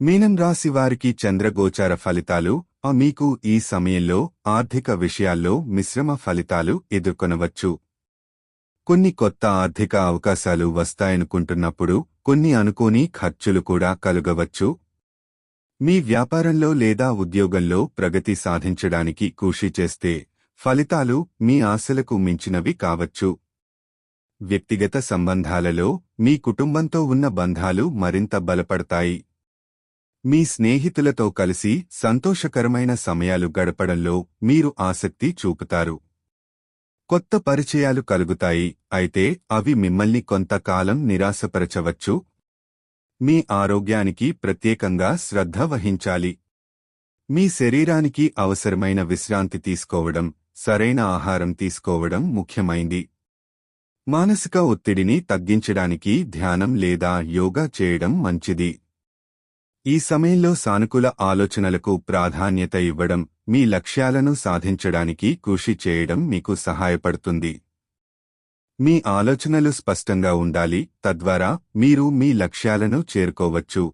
మీనం రాశి వారికి చంద్రగోచార ఫలితాలు. మీకు ఈ సమయంలో ఆర్థిక విషయాల్లో మిశ్రమ ఫలితాలు ఎదుర్కొనవచ్చు. కొన్ని కొత్త ఆర్థిక అవకాశాలు వస్తాయనుకుంటున్నప్పుడు కొన్ని అనుకోని ఖర్చులు కూడా కలుగవచ్చు. మీ వ్యాపారంలో లేదా ఉద్యోగంలో ప్రగతి సాధించడానికి కృషి చేస్తే ఫలితాలు మీ ఆశలకు మించినవి కావచ్చు. వ్యక్తిగత సంబంధాలలో మీ కుటుంబంతో ఉన్న బంధాలు మరింత బలపడతాయి. మీ స్నేహితులతో కలిసి సంతోషకరమైన సమయాలు గడపడంలో మీరు ఆసక్తి చూపుతారు. కొత్త పరిచయాలు కలుగుతాయి, అయితే అవి మిమ్మల్ని కొంతకాలం నిరాశపరచవచ్చు. మీ ఆరోగ్యానికి ప్రత్యేకంగా శ్రద్ధ వహించాలి. మీ శరీరానికి అవసరమైన విశ్రాంతి తీసుకోవడం, సరైన ఆహారం తీసుకోవడం ముఖ్యమైంది. మానసిక ఒత్తిడిని తగ్గించడానికి ధ్యానం లేదా యోగా చేయడం మంచిది. ఈ సమయంలో సానుకూల ఆలోచనలకు ప్రాధాన్యత ఇవ్వడం, మీ లక్ష్యాలను సాధించడానికి కృషి చేయడం మీకు సహాయపడుతుంది. మీ ఆలోచనలు స్పష్టంగా ఉండాలి, తద్వారా మీరు మీ లక్ష్యాలను చేరుకోవచ్చు.